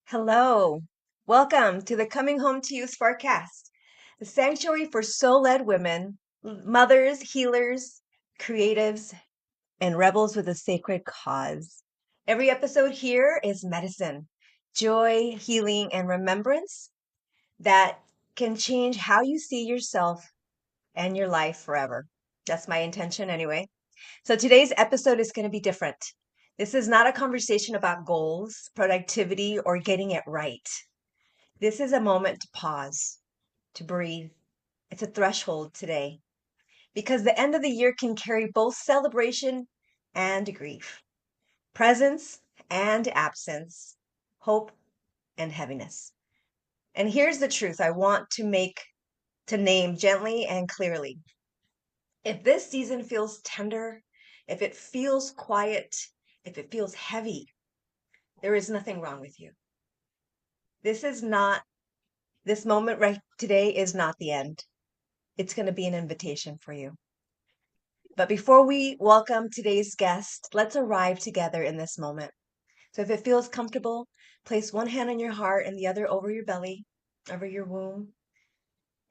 Hello. Welcome to the Coming Home to You Sparkcast, the sanctuary for soul-led women, mothers, healers, creatives, and rebels with a sacred cause. Every episode here is medicine, joy, healing, and remembrance that can change how you see yourself and your life forever. That's my intention anyway. So today's episode is going to be different. This is not a conversation about goals, productivity, or getting it right. This is a moment to pause, to breathe. It's a threshold today because the end of the year can carry both celebration and grief, presence and absence, hope and heaviness. And here's the truth I want to name gently and clearly. If this season feels tender, if it feels quiet, if it feels heavy, there is nothing wrong with you. This is not, this moment right today is not the end. It's going to be an invitation for you. But before we welcome today's guest, let's arrive together in this moment. So if it feels comfortable, place one hand on your heart and the other over your belly, over your womb,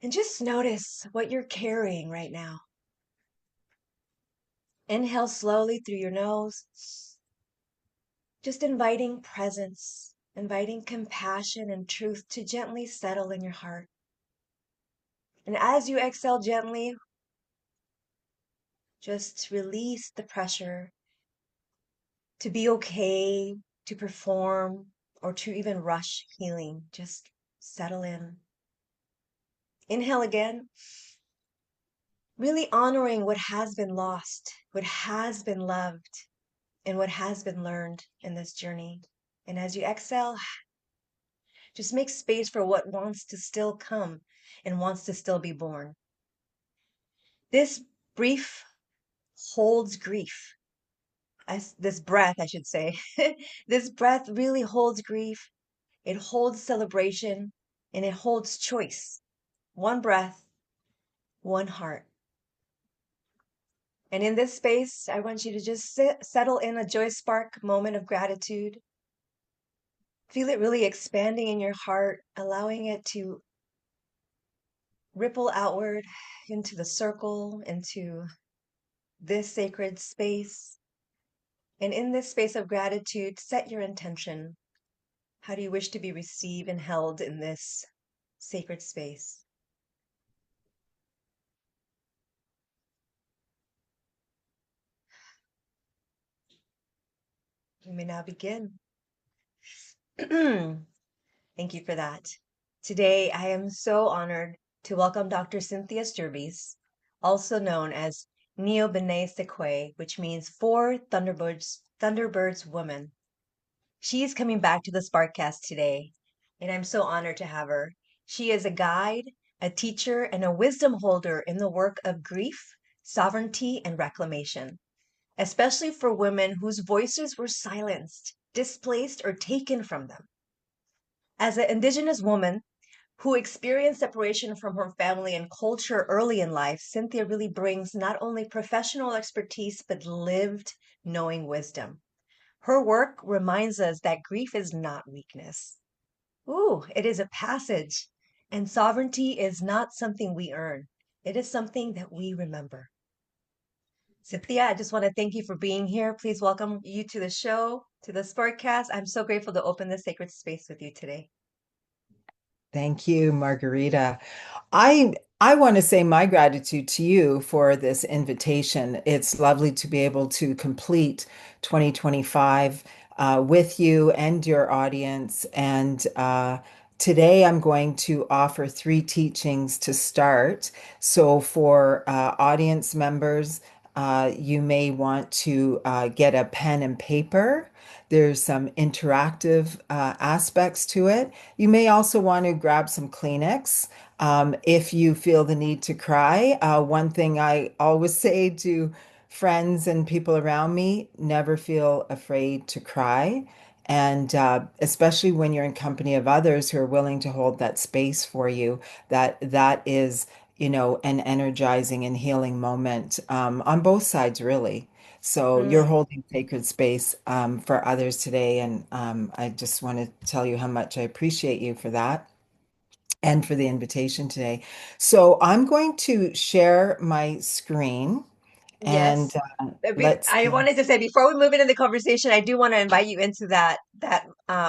and just notice what you're carrying right now. Inhale slowly through your nose, just inviting presence, inviting compassion and truth to gently settle in your heart. And as you exhale gently, just release the pressure to be okay, to perform, or to even rush healing. Just settle in. Inhale again, really honoring what has been lost, what has been loved, and what has been learned in this journey. And as you exhale, just make space for what wants to still come and wants to still be born. This brief holds grief. This breath, I should say, this breath really holds grief. It holds celebration and it holds choice. One breath, one heart. And in this space, I want you to just settle in a joy spark moment of gratitude. Feel it really expanding in your heart, allowing it to ripple outward into the circle, into this sacred space. And in this space of gratitude, set your intention. How do you wish to be received and held in this sacred space? You may now begin. Thank you for that. Today, I am so honored to welcome Dr. Cynthia Stirbys, also known as Neo B'nai Sequoia, which means four Thunderbirds woman. She is coming back to the Sparkcast today, and I'm so honored to have her. She is a guide, a teacher, and a wisdom holder in the work of grief, sovereignty, and reclamation, especially for women whose voices were silenced, displaced, or taken from them. As an Indigenous woman who experienced separation from her family and culture early in life, Cynthia really brings not only professional expertise, but lived knowing wisdom. Her work reminds us that grief is not weakness. Ooh, it is a passage. And sovereignty is not something we earn. It is something that we remember. Cynthia, I just want to thank you for being here. Please welcome you to the show, to the Sparkcast. I'm so grateful to open this sacred space with you today. Thank you, Margarita. I want to say my gratitude to you for this invitation. It's lovely to be able to complete 2025 with you and your audience. And today I'm going to offer three teachings to start. So for audience members, you may want to get a pen and paper. There's some interactive aspects to it. You may also want to grab some Kleenex if you feel the need to cry. One thing I always say to friends and people around me, never feel afraid to cry. And especially when you're in company of others who are willing to hold that space for you, that is, an energizing and healing moment on both sides, really. So you're Mm, holding sacred space for others today. And I just want to tell you how much I appreciate you for that and for the invitation today. So I'm going to share my screen and yes. let's I see. wanted to say before we move into the conversation, I do want to invite you into that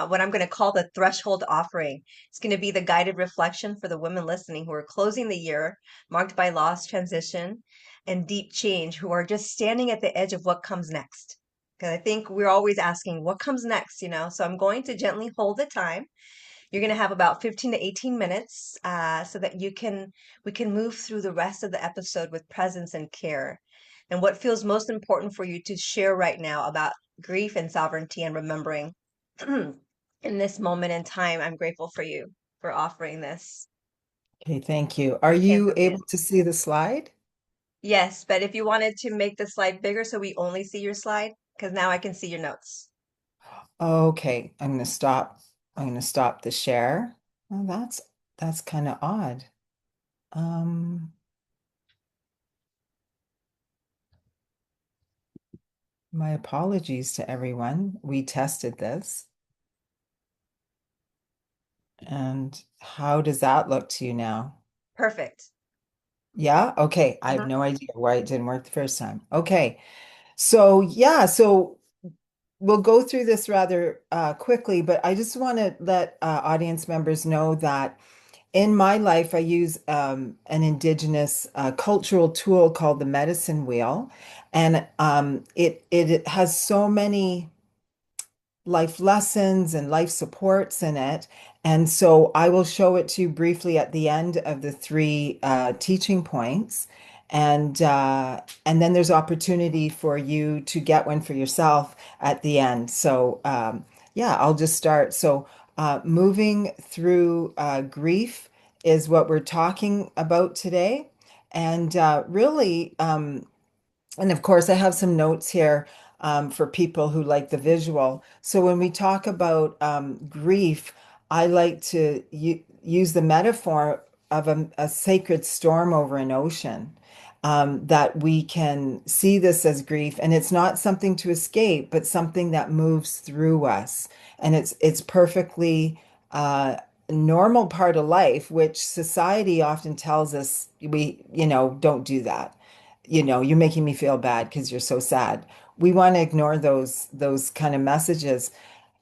what I'm going to call the threshold offering. It's going to be the guided reflection for the women listening who are closing the year marked by loss, transition, and deep change, who are just standing at the edge of what comes next. Because I think we're always asking, what comes next, you know? So I'm going to gently hold the time. You're going to have about 15 to 18 minutes so that we can move through the rest of the episode with presence and care. And what feels most important for you to share right now about grief and sovereignty and remembering in this moment in time. I'm grateful for you for offering this. Okay, thank you. Are You can you zoom able in. to see the slide? Yes, but if you wanted to make the slide bigger so we only see your slide, because now I can see your notes. Okay, I'm going to stop. I'm going to stop the share. Well, that's kind of odd. Um, my apologies to everyone. We tested this. And how does that look to you now? Perfect. Yeah? Okay. I have Uh-huh. no idea why it didn't work the first time. Okay. So, yeah, so we'll go through this rather quickly, but I just want to let audience members know that in my life, I use an indigenous cultural tool called the medicine wheel, and it has so many life lessons and life supports in it. And so I will show it to you briefly at the end of the three teaching points. And then there's opportunity for you to get one for yourself at the end. So yeah, I'll just start. So moving through grief is what we're talking about today. And really, and of course, I have some notes here for people who like the visual. So when we talk about grief, I like to use the metaphor of a sacred storm over an ocean. That we can see this as grief, and it's not something to escape, but something that moves through us, and it's perfectly normal part of life, which society often tells us don't do that. You're making me feel bad because you're so sad. We want to ignore those kind of messages.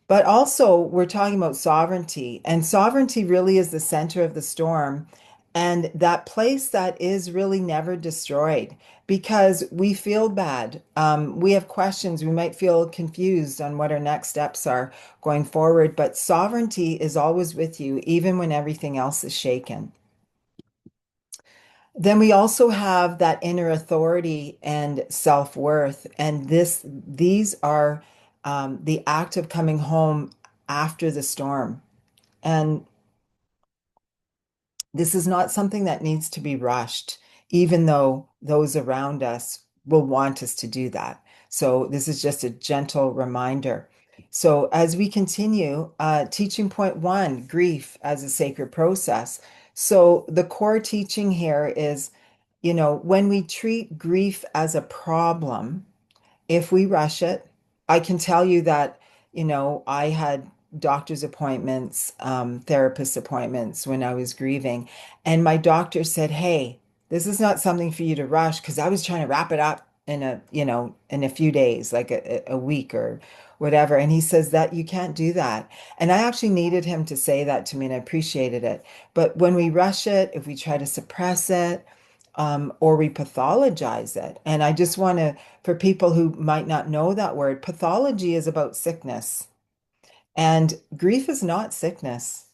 But also, we're talking about sovereignty, and sovereignty really is the center of the storm, and that place that is really never destroyed because we feel bad. We have questions. We might feel confused on what our next steps are going forward, but sovereignty is always with you, even when everything else is shaken. Then we also have that inner authority and self-worth. And these are the act of coming home after the storm. And this is not something that needs to be rushed, even though those around us will want us to do that. So this is just a gentle reminder. So as we continue, teaching point one, grief as a sacred process. So the core teaching here is, when we treat grief as a problem, if we rush it, I can tell you that, I had doctor's appointments, therapist appointments when I was grieving, and my doctor said, "Hey, this is not something for you to rush," because I was trying to wrap it up in a few days, like a week or whatever. And he says that you can't do that. And I actually needed him to say that to me, and I appreciated it. But when we rush it, if we try to suppress it, or we pathologize it. And I just want to, for people who might not know that word, pathology is about sickness, and grief is not sickness.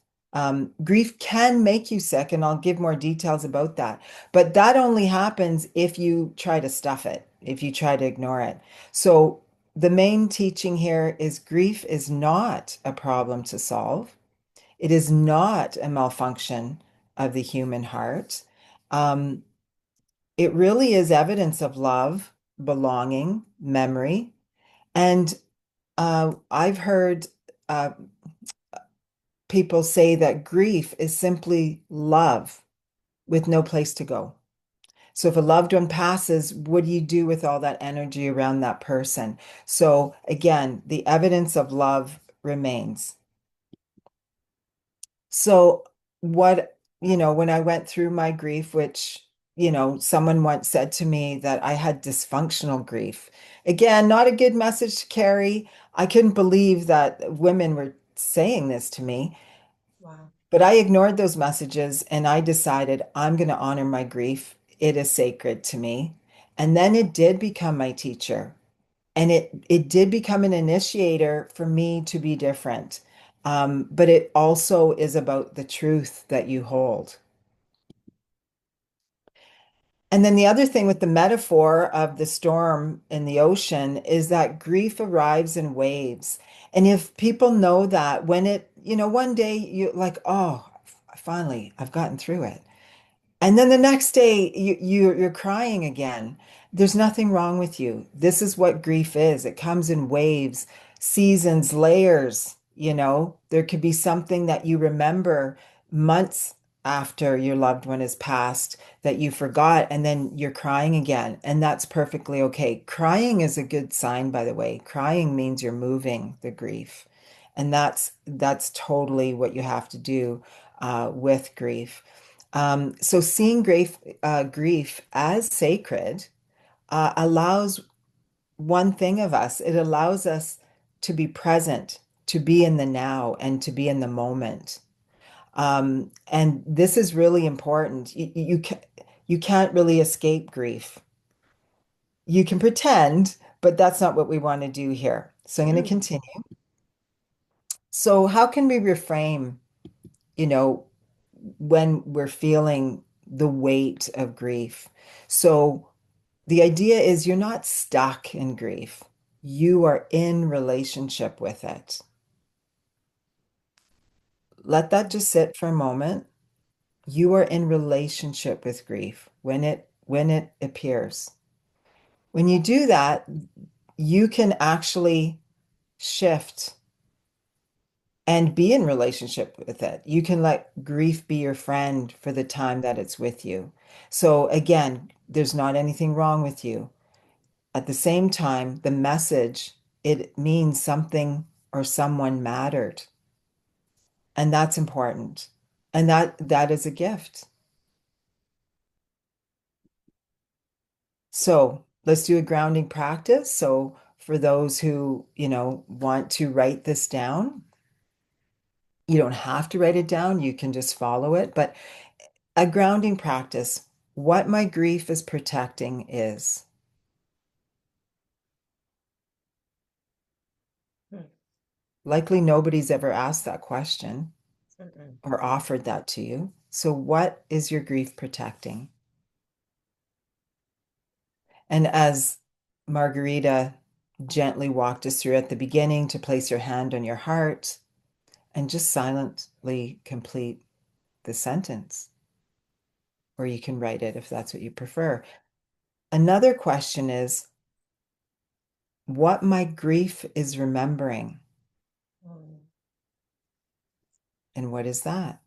Grief can make you sick, and I'll give more details about that. But that only happens if you try to stuff it, if you try to ignore it. So the main teaching here is grief is not a problem to solve. It is not a malfunction of the human heart. Um, it really is evidence of love, belonging, memory. And I've heard uh, people say that grief is simply love with no place to go. So if a loved one passes, what do you do with all that energy around that person? So again, the evidence of love remains. So when I went through my grief, which, someone once said to me that I had dysfunctional grief. Again, not a good message to carry. I couldn't believe that women were saying this to me, Wow. but I ignored those messages and I decided I'm going to honor my grief. It is sacred to me. And then it did become my teacher. And it did become an initiator for me to be different. But it also is about the truth that you hold. And then the other thing with the metaphor of the storm in the ocean is that grief arrives in waves. And if people know that when one day you're like, oh, finally, I've gotten through it. And then the next day you're crying again. There's nothing wrong with you. This is what grief is. It comes in waves, seasons, layers, There could be something that you remember months after your loved one has passed that you forgot, and then you're crying again. And that's perfectly okay. Crying is a good sign, by the way. Crying means you're moving the grief. And that's totally what you have to do with grief. So seeing grief as sacred allows one thing of us. It allows us to be present, to be in the now, and to be in the moment. And this is really important. You can't really escape grief. You can pretend, but that's not what we want to do here. So I'm going to Mm, continue. So how can we reframe, you know, when we're feeling the weight of grief? So the idea is you're not stuck in grief. You are in relationship with it. Let that mm, just sit for a moment. You are in relationship with grief when it appears. When you do that, you can actually shift and be in relationship with it. You can let grief be your friend for the time that it's with you. So again, there's not anything wrong with you. At the same time, the message, it means something or someone mattered. And that's important. And that is a gift. So let's do a grounding practice. So for those who, want to write this down, you don't have to write it down. You can just follow it. But a grounding practice, what my grief is protecting is mm, likely nobody's ever asked that question mm, or offered that to you. So what is your grief protecting? And as Margarita gently walked us through at the beginning, to place your hand on your heart and just silently complete the sentence, or you can write it if that's what you prefer. Another question is what my grief is remembering. mm, And what is that?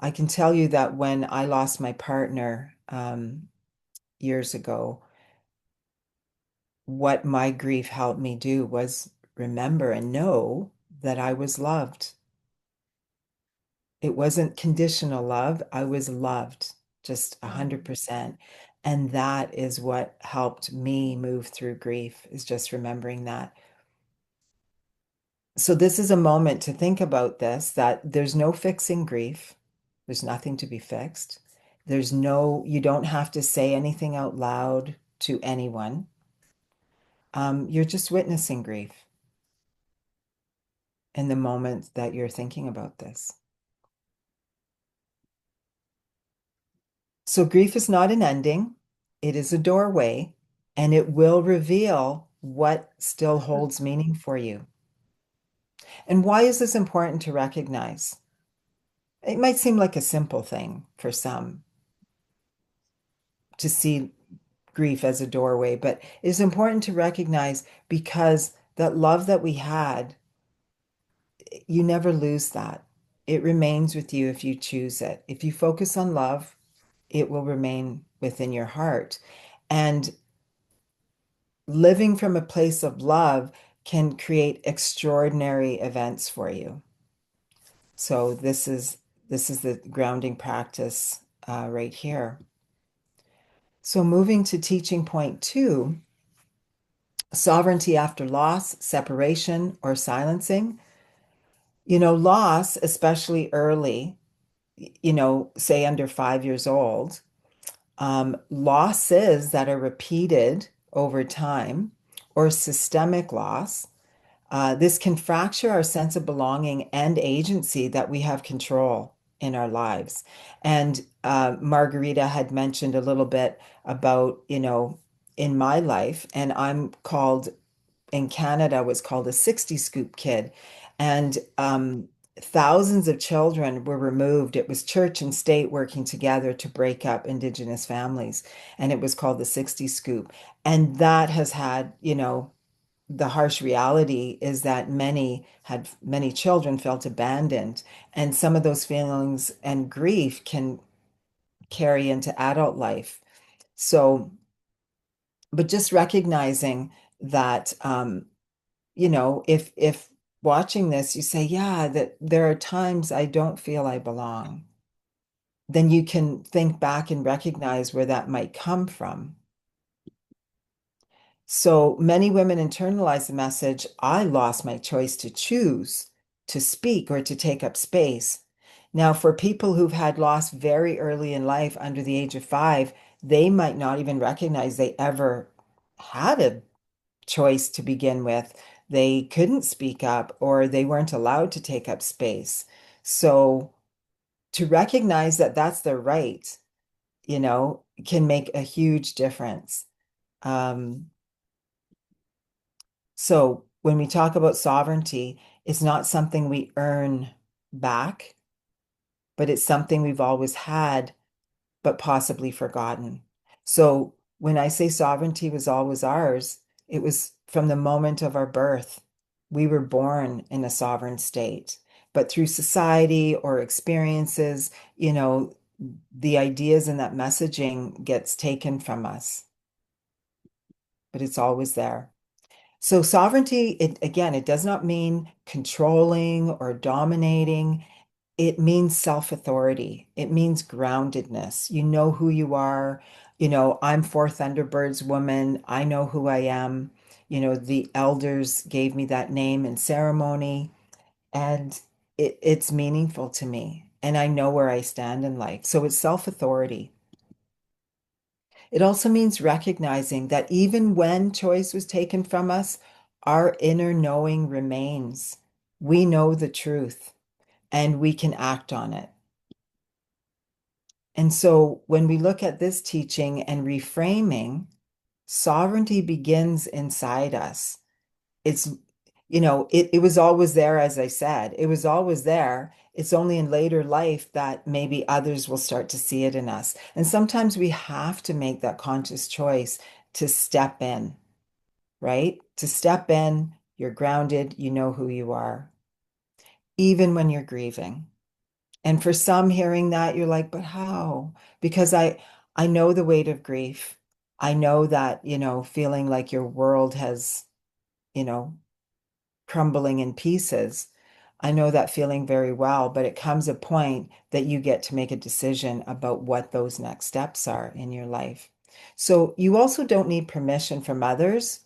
I can tell you that when I lost my partner years ago, what my grief helped me do was remember and know that I was loved. It wasn't conditional love. I was loved just mm. 100%. And that is what helped me move through grief, is just remembering that. So this is a moment to think about this, that there's no fixing grief. There's nothing to be fixed. You don't have to say anything out loud to anyone. You're just witnessing grief in the moment that you're thinking about this. So grief is not an ending. It is a doorway, and it will reveal what still holds meaning for you. And why is this important to recognize? It might seem like a simple thing for some to see grief as a doorway, but it is important to recognize because that love that we had, you never lose that. It remains with you if you choose it. If you focus on love, it will remain within your heart. And living from a place of love can create extraordinary events for you. So this is the grounding practice right here. So moving to teaching point 2, sovereignty after loss, separation, or silencing. Loss, especially early, say under 5 years old, losses that are repeated over time or systemic loss, this can fracture our sense of belonging and agency that we have control in our lives. And Margarita had mentioned a little bit about, in my life, and I'm called in Canada was called a 60 scoop kid. And thousands of children were removed. It was church and state working together to break up Indigenous families. And it was called the 60 scoop. And that has had, the harsh reality is that many children felt abandoned. And some of those feelings and grief can carry into adult life. So, but just recognizing that if watching this, you say, yeah, that there are times I don't feel I belong, then you can think back and recognize where that might come from. So many women internalize the message, I lost my choice to choose, to speak, or to take up space. Now, for people who've had loss very early in life, under the age of 5, they might not even recognize they ever had a choice to begin with. They couldn't speak up or they weren't allowed to take up space. So to recognize that that's their right, can make a huge difference. Um, so when we talk about sovereignty, it's not something we earn back, but it's something we've always had but possibly forgotten. So when I say sovereignty was always ours, it was from the moment of our birth. We were born in a sovereign state, but through society or experiences, the ideas and that messaging gets taken from us, but it's always there. So sovereignty, it does not mean controlling or dominating. It means self-authority. It means groundedness. You know who you are. I'm four Thunderbirds woman. I know who I am. The elders gave me that name in ceremony, and it's meaningful to me. And I know where I stand in life. So it's self-authority. It also means recognizing that even when choice was taken from us, our inner knowing remains. We know the truth and we can act on it. And so when we look at this teaching and reframing, sovereignty begins inside us. It's, it was always there, as I said, it was always there. It's only in later life that maybe others will start to see it in us. And sometimes we have to make that conscious choice to step in, right? To step in, you're grounded, you know who you are, even when you're grieving. And for some hearing that, you're like, but how? Because I know the weight of grief. I know that, feeling like your world has, you know, crumbling in pieces. I know that feeling very well, but it comes a point that you get to make a decision about what those next steps are in your life. So you also don't need permission from others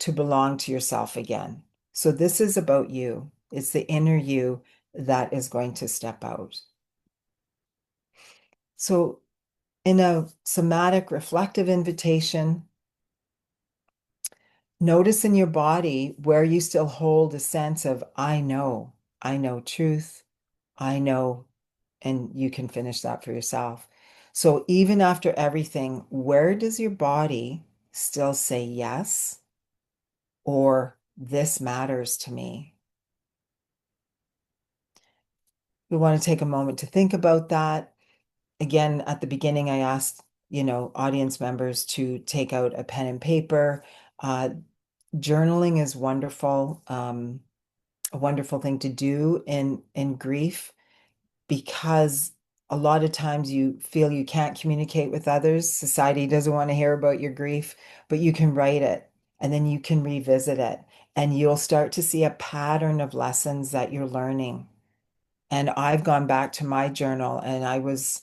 to belong to yourself again. So this is about you. It's the inner you that is going to step out. So in a somatic reflective invitation, notice in your body where you still hold a sense of, I know truth, I know, and you can finish that for yourself. So even after everything, where does your body still say yes or this matters to me? We want to take a moment to think about that. Again, at the beginning, I asked, audience members to take out a pen and paper. Journaling is wonderful, a wonderful thing to do in grief. because a lot of times you feel you can't communicate with others. Society doesn't want to hear about your grief, but you can write it and then you can revisit it and you'll start to see a pattern of lessons that you're learning. And I've gone back to my journal and I was,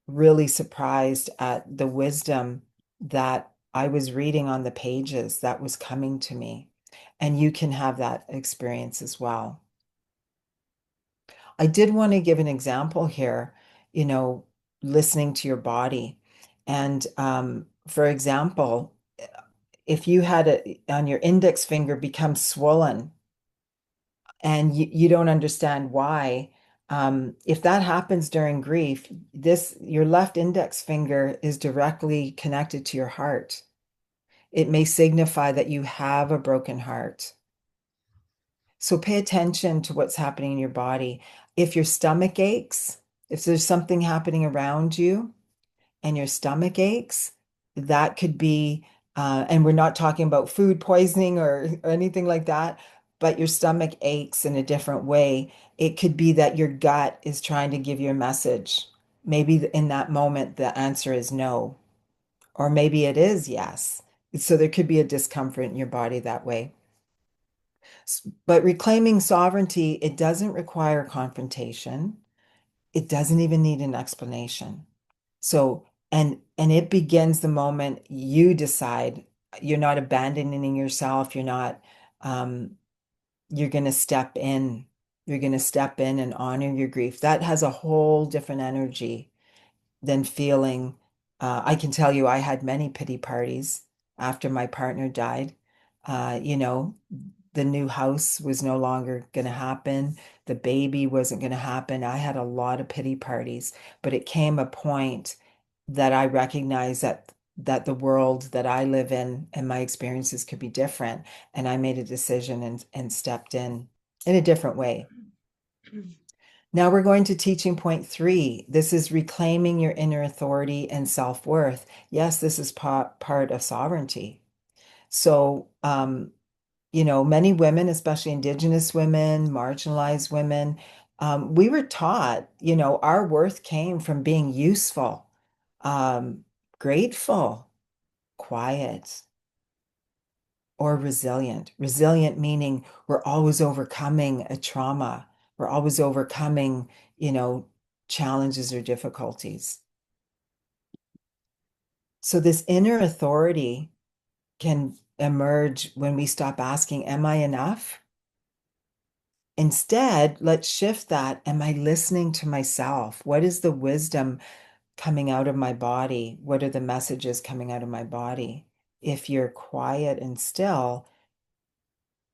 really surprised at the wisdom that I was reading on the pages that was coming to me. And you can have that experience as well. I did want to give an example here, you know, listening to your body. And for example, if you had it on your index finger become swollen and you don't understand why, if that happens during grief, your left index finger is directly connected to your heart. It may signify that you have a broken heart. So pay attention to what's happening in your body. If your stomach aches, if there's something happening around you and your stomach aches, that could be, and we're not talking about food poisoning or anything like that, but your stomach aches in a different way. It could be that your gut is trying to give you a message. Maybe in that moment, the answer is no, or maybe it is yes. So there could be a discomfort in your body that way. But reclaiming sovereignty, it doesn't require confrontation. It doesn't even need an explanation. So, and it begins the moment you decide you're not abandoning yourself. Um, you're going to step in. You're going to step in and honor your grief. That has a whole different energy than feeling. I can tell you, I had many pity parties after my partner died. You know, the new house was no longer going to happen. The baby wasn't going to happen. I had a lot of pity parties, but it came a point that I recognized that the world that I live in and my experiences could be different. And I made a decision and stepped in a different way. Now we're going to teaching point 3. This is reclaiming your inner authority and self-worth. Yes, this is part of sovereignty. So, many women, especially Indigenous women, marginalized women, we were taught, our worth came from being useful, um, grateful, quiet, or resilient. Resilient meaning we're always overcoming a trauma. We're always overcoming, you know, challenges or difficulties. So this inner authority can emerge when we stop asking, am I enough? Instead, let's shift that. Am I listening to myself? What is the wisdom coming out of my body? What are the messages coming out of my body? If you're quiet and still,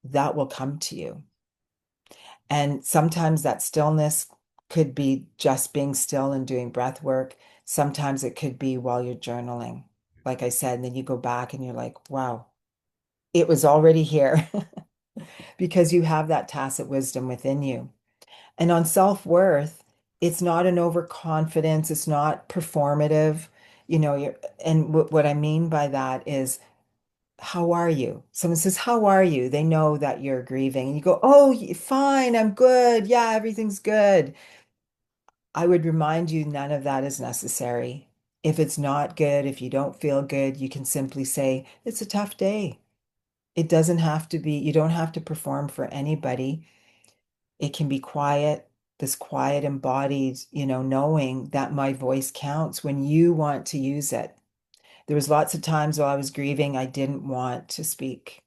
that will come to you. And sometimes that stillness could be just being still and doing breath work. Sometimes it could be while you're journaling, like I said, and then you go back and you're like, wow, it was already here because you have that tacit wisdom within you. And on self-worth, it's not an overconfidence, it's not performative. And what I mean by that is, how are you? Someone says, how are you? They know that you're grieving. And you go, oh, fine, I'm good. Yeah, everything's good. I would remind you, none of that is necessary. If it's not good, if you don't feel good, you can simply say, it's a tough day. It doesn't have to be, you don't have to perform for anybody. It can be quiet, this quiet embodied, knowing that my voice counts when you want to use it. There was lots of times while I was grieving, I didn't want to speak.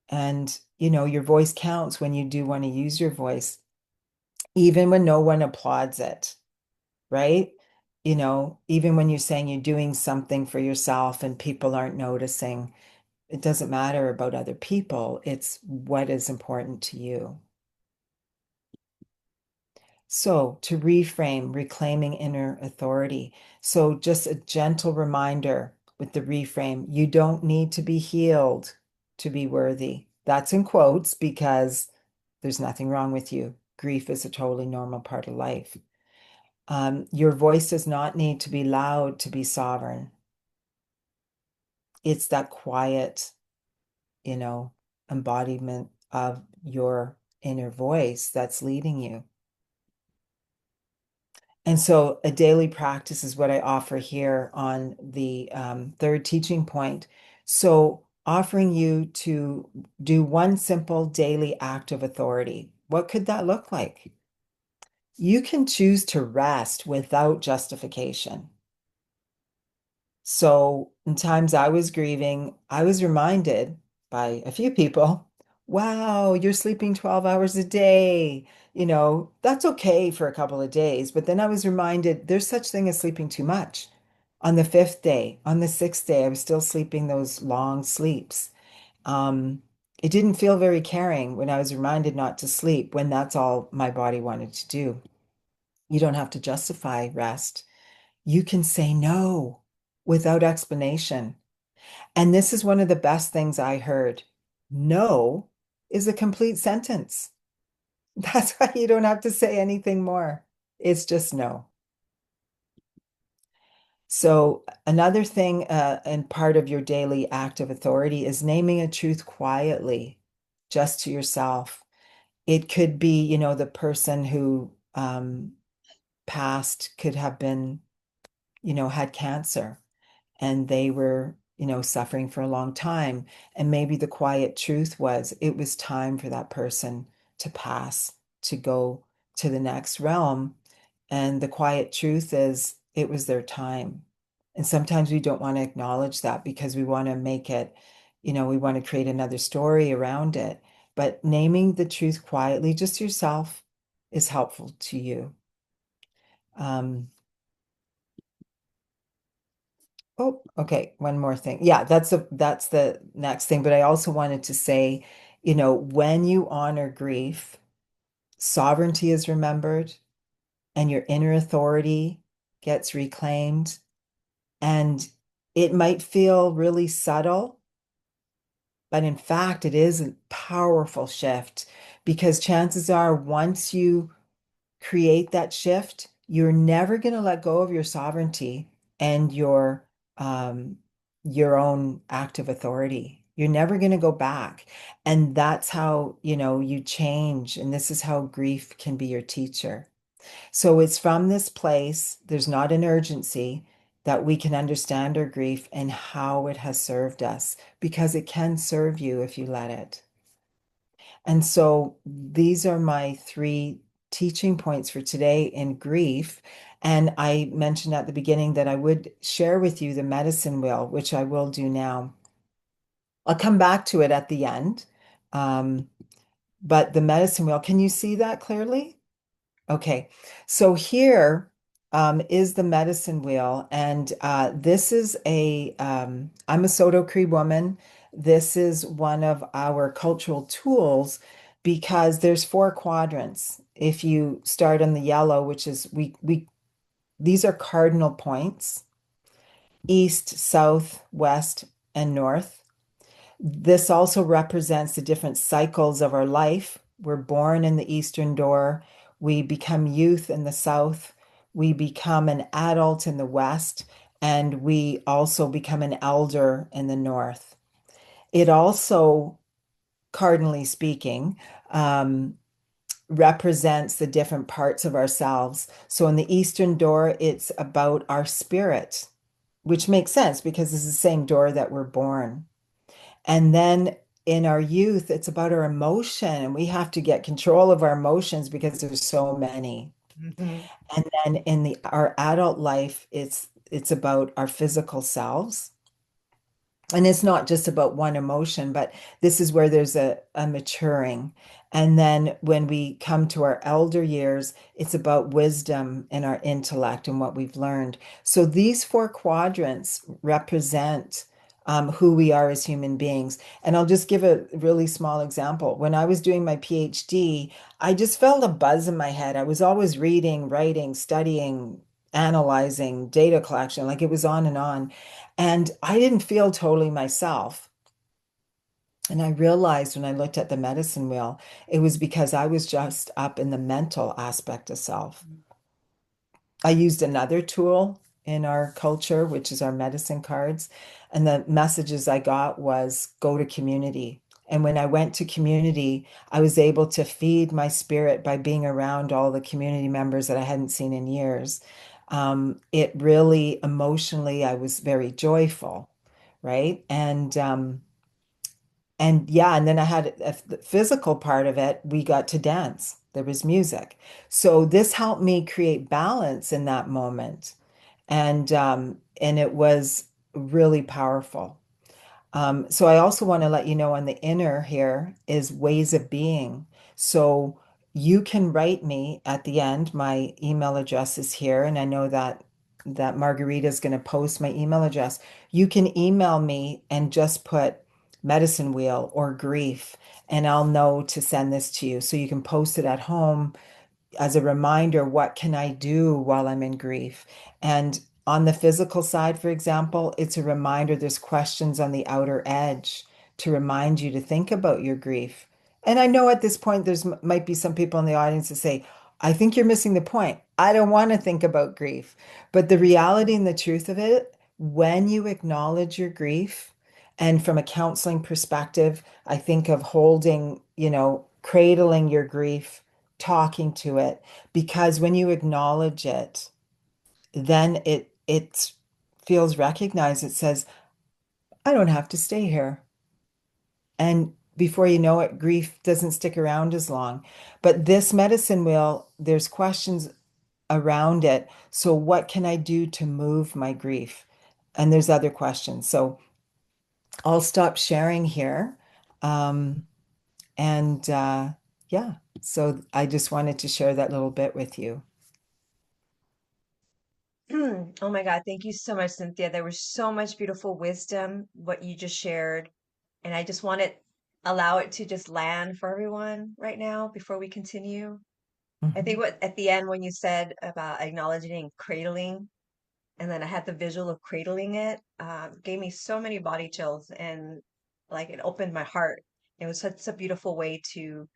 And, your voice counts when you do want to use your voice, even when no one applauds it, right? Even when you're saying you're doing something for yourself and people aren't noticing, it doesn't matter about other people. It's what is important to you. So, to reframe, reclaiming inner authority. So, just a gentle reminder with the reframe, you don't need to be healed to be worthy. That's in quotes because there's nothing wrong with you. Grief is a totally normal part of life. Your voice does not need to be loud to be sovereign. It's that quiet, you know, embodiment of your inner voice that's leading you. And so a daily practice is what I offer here on the third teaching point. So offering you to do one simple daily act of authority. What could that look like? You can choose to rest without justification. So, in times I was grieving, I was reminded by a few people, wow, you're sleeping 12 hours a day. That's okay for a couple of days. But then I was reminded there's such thing as sleeping too much. On the fifth day, on the sixth day, I was still sleeping those long sleeps. Um, it didn't feel very caring when I was reminded not to sleep when that's all my body wanted to do. You don't have to justify rest. You can say no without explanation. And this is one of the best things I heard. No is a complete sentence. That's why you don't have to say anything more. It's just no. So, another thing, and part of your daily act of authority is naming a truth quietly, just to yourself. It could be, the person who passed could have been, had cancer and they were, suffering for a long time. And maybe the quiet truth was it was time for that person to pass, to go to the next realm. And the quiet truth is it was their time. And sometimes we don't want to acknowledge that because we want to make it, we want to create another story around it. But naming the truth quietly, just yourself, is helpful to you. Oh, okay. One more thing. Yeah, that's the next thing. But I also wanted to say, when you honor grief, sovereignty is remembered and your inner authority gets reclaimed. And it might feel really subtle, but in fact, it is a powerful shift because chances are once you create that shift, you're never going to let go of your sovereignty and um, your own active authority. You're never going to go back. And that's how, you change. And this is how grief can be your teacher. So it's from this place, there's not an urgency that we can understand our grief and how it has served us because it can serve you if you let it. And so these are my three teaching points for today in grief. And I mentioned at the beginning that I would share with you the medicine wheel, which I will do now. I'll come back to it at the end. Um, but the medicine wheel, can you see that clearly? Okay, so here is the medicine wheel, and this is I'm a Soto Cree woman. This is one of our cultural tools because there's four quadrants. If you start on the yellow, which is these are cardinal points, east, south, west, and north. This also represents the different cycles of our life. We're born in the eastern door, we become youth in the south, we become an adult in the west, and we also become an elder in the north. It also, cardinally speaking, um, represents the different parts of ourselves. So in the eastern door, it's about our spirit, which makes sense because it's the same door that we're born. And then in our youth, it's about our emotion, and we have to get control of our emotions because there's so many. Mhm. And then in the our adult life, it's about our physical selves. And it's not just about one emotion, but this is where there's a maturing. And then when we come to our elder years, it's about wisdom and our intellect and what we've learned. So these four quadrants represent who we are as human beings. And I'll just give a really small example. When I was doing my PhD, I just felt a buzz in my head. I was always reading, writing, studying, analyzing, data collection, like it was on and on. And I didn't feel totally myself. And I realized when I looked at the medicine wheel, it was because I was just up in the mental aspect of self. I used another tool in our culture, which is our medicine cards. And the messages I got was go to community. And when I went to community, I was able to feed my spirit by being around all the community members that I hadn't seen in years. It really emotionally, I was very joyful, right? And yeah, and then I had the physical part of it. We got to dance. There was music. So this helped me create balance in that moment. And it was really powerful. So I also want to let you know on the inner here is ways of being. So you can write me at the end. My email address is here, and I know that Margarita is going to post my email address. You can email me and just put medicine wheel or grief, and I'll know to send this to you. So you can post it at home as a reminder, what can I do while I'm in grief? And on the physical side, for example, it's a reminder there's questions on the outer edge to remind you to think about your grief. And I know at this point there's might be some people in the audience that say, I think you're missing the point. I don't want to think about grief. But the reality and the truth of it, when you acknowledge your grief, and from a counseling perspective, I think of holding, cradling your grief, talking to it, because when you acknowledge it, then it feels recognized. It says, I don't have to stay here. And before you know it, grief doesn't stick around as long. But this medicine wheel, there's questions around it. So what can I do to move my grief? And there's other questions. So I'll stop sharing here. Um, and yeah, so I just wanted to share that little bit with you. Oh my God, thank you so much, Cynthia. There was so much beautiful wisdom, what you just shared. And I just want to allow it to just land for everyone right now before we continue. I think Mhm. what at the end when you said about acknowledging and cradling, and then I had the visual of cradling it, gave me so many body chills and like it opened my heart. It was such a beautiful way to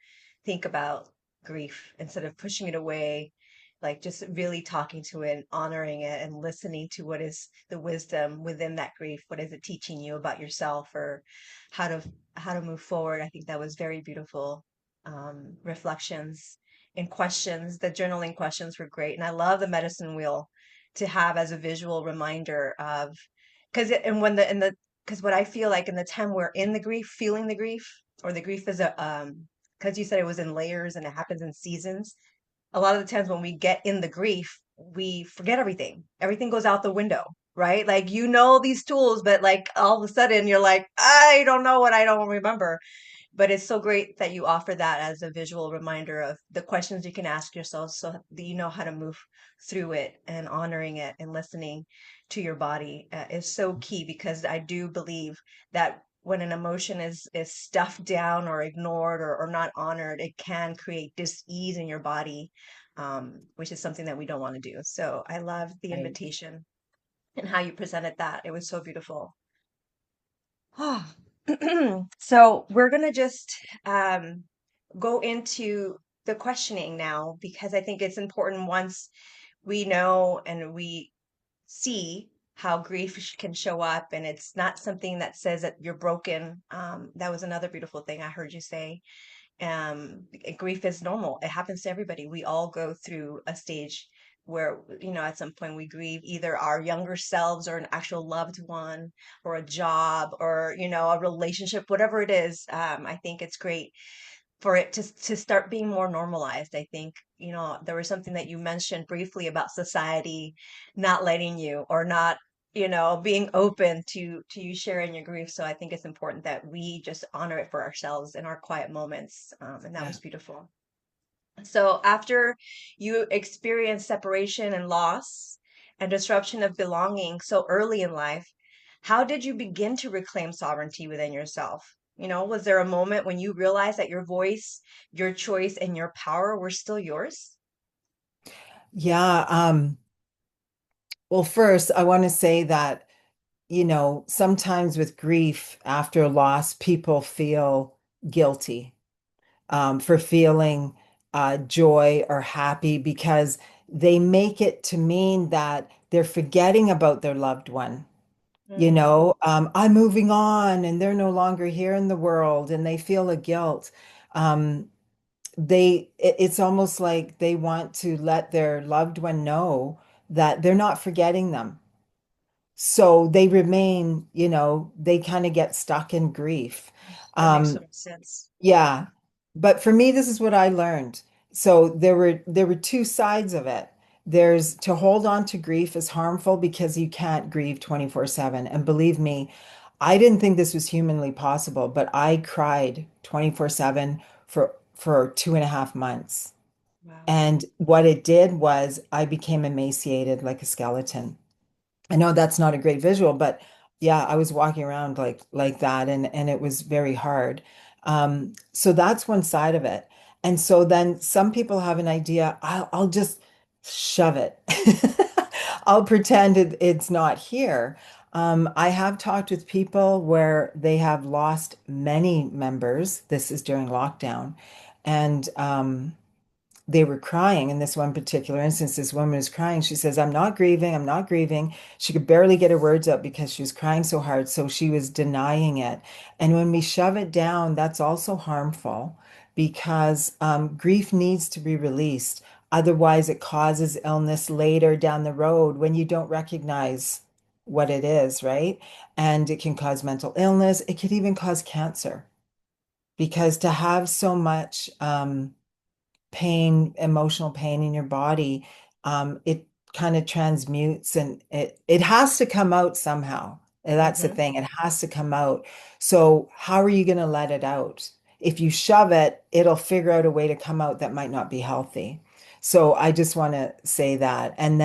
think about grief instead of pushing it away, like just really talking to it and honoring it and listening to what is the wisdom within that grief. What is it teaching you about yourself or how to how to move forward? I think that was very beautiful reflections and questions. The journaling questions were great, and I love the medicine wheel to have as a visual reminder of because and when the in the because what I feel like in the time we're in the grief, feeling the grief, or the grief is a because you said it was in layers and it happens in seasons. A lot of the times when we get in the grief, we forget everything. Everything goes out the window, right? Like you know these tools, but like all of a sudden you're like, I don't know what I don't remember. But it's so great that you offer that as a visual reminder of the questions you can ask yourself so that you know how to move through it, and honoring it and listening to your body is so key, because I do believe that when an emotion is stuffed down or ignored or not honored, it can create dis-ease in your body, which is something that we don't want to do. So I love the Right. invitation and how you presented that. It was so beautiful. So we're gonna just go into the questioning now, because I think it's important once we know and we see how grief can show up, and it's not something that says that you're broken. That was another beautiful thing I heard you say. Grief is normal. It happens to everybody. We all go through a stage where, at some point we grieve either our younger selves or an actual loved one or a job or, a relationship, whatever it is. I think it's great for it to start being more normalized. I think, there was something that you mentioned briefly about society not letting you, or not, being open to you sharing your grief. So I think it's important that we just honor it for ourselves in our quiet moments. And that Yeah. was beautiful. So after you experience separation and loss and disruption of belonging so early in life, how did you begin to reclaim sovereignty within yourself? Was there a moment when you realized that your voice, your choice, and your power were still yours? Yeah. Well, first, I want to say that, sometimes with grief after a loss, people feel guilty for feeling joy or happy because they make it to mean that they're forgetting about their loved one. Mm, I'm moving on and they're no longer here in the world and they feel a guilt. Um, it's almost like they want to let their loved one know that they're not forgetting them. So they remain, they kind of get stuck in grief. that makes so Um, much sense. yeah. But for me, this is what I learned. So there were two sides of it. There's to hold on to grief is harmful because you can't grieve 24/7. And believe me, I didn't think this was humanly possible, but I cried 24/7 for 2.5 months. Wow. And what it did was I became emaciated like a skeleton. I know that's not a great visual, but yeah, I was walking around like that and it was very hard. So that's one side of it. And so then some people have an idea, I'll just shove it. I'll pretend it's not here. I have talked with people where they have lost many members. This is during lockdown. And they were crying in this one particular instance. This woman was crying. She says, I'm not grieving. I'm not grieving. She could barely get her words out because she was crying so hard. So she was denying it. And when we shove it down, that's also harmful because grief needs to be released. Otherwise, it causes illness later down the road when you don't recognize what it is, right? And it can cause mental illness. It could even cause cancer because to have so much, pain, emotional pain in your body, it kind of transmutes and it has to come out somehow. And that's the Hmm. thing. It has to come out. So how are you going to let it out? If you shove it, it'll figure out a way to come out that might not be healthy. So I just want to say that. And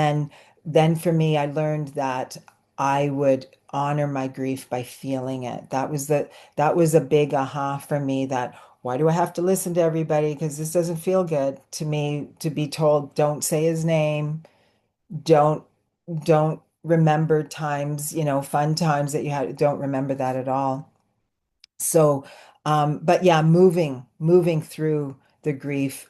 then for me, I learned that I would honor my grief by feeling it. That was a big aha for me that why do I have to listen to everybody? Because this doesn't feel good to me to be told, don't say his name, don't don't remember times, fun times that you had, don't remember that at all. So, but yeah, moving through the grief,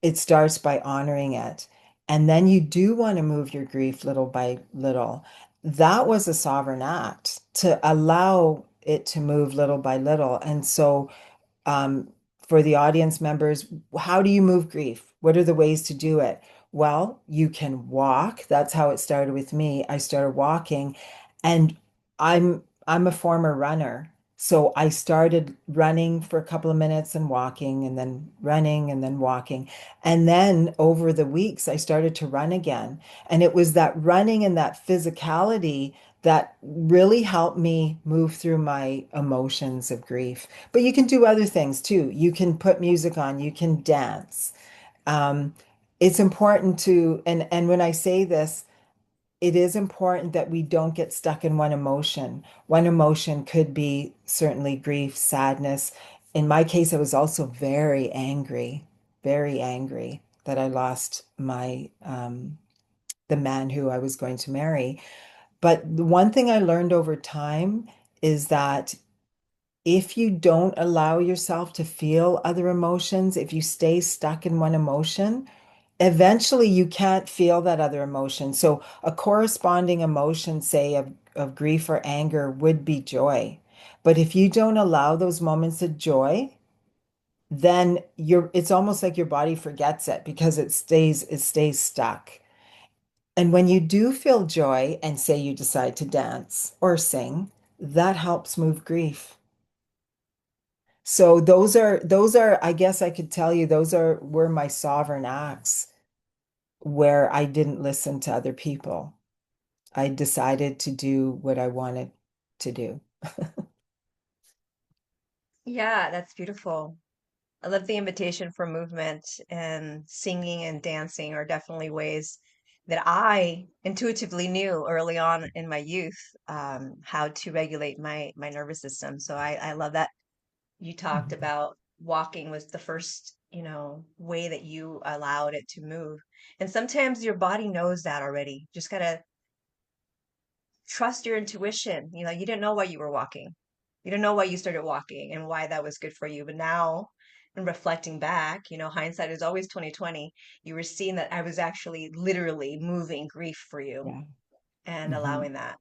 it starts by honoring it. And then you do want to move your grief little by little. That was a sovereign act to allow it to move little by little. And so um, for the audience members, how do you move grief? What are the ways to do it? Well, you can walk. That's how it started with me. I started walking, and I'm a former runner. So I started running for a couple of minutes and walking and then running and then walking. And then over the weeks, I started to run again. And it was that running and that physicality that really helped me move through my emotions of grief. But you can do other things too. You can put music on, you can dance. Um, it's important to, and when I say this, it is important that we don't get stuck in one emotion. One emotion could be certainly grief, sadness. In my case, I was also very angry that I lost my the man who I was going to marry. But the one thing I learned over time is that if you don't allow yourself to feel other emotions, if you stay stuck in one emotion, eventually you can't feel that other emotion. So a corresponding emotion, say of grief or anger, would be joy. But if you don't allow those moments of joy, then it's almost like your body forgets it because it stays stuck. And when you do feel joy and say you decide to dance or sing, that helps move grief. So those are, I guess I could tell you, were my sovereign acts where I didn't listen to other people. I decided to do what I wanted to do. Yeah, that's beautiful. I love the invitation for movement, and singing and dancing are definitely ways that I intuitively knew early on in my youth, how to regulate my nervous system. So I love that you talked Mhm. about walking was the first, way that you allowed it to move. And sometimes your body knows that already. Just gotta trust your intuition. You didn't know why you were walking. You didn't know why you started walking and why that was good for you. But now, in reflecting back, hindsight is always 2020. You were seeing that I was actually literally moving grief for you. Yeah. and Hmm. allowing that.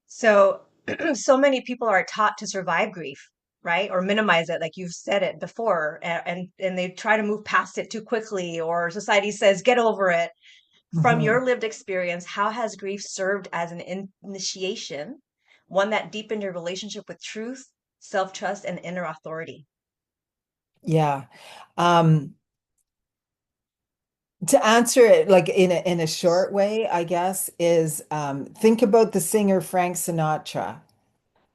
So, so many people are taught to survive grief, right? Or minimize it, like you've said it before, and they try to move past it too quickly, or society says, get over it. From Hmm. your lived experience, how has grief served as an initiation, one that deepened your relationship with truth, self-trust, and inner authority? Yeah. Um, to answer it like in a short way, I guess, is think about the singer Frank Sinatra.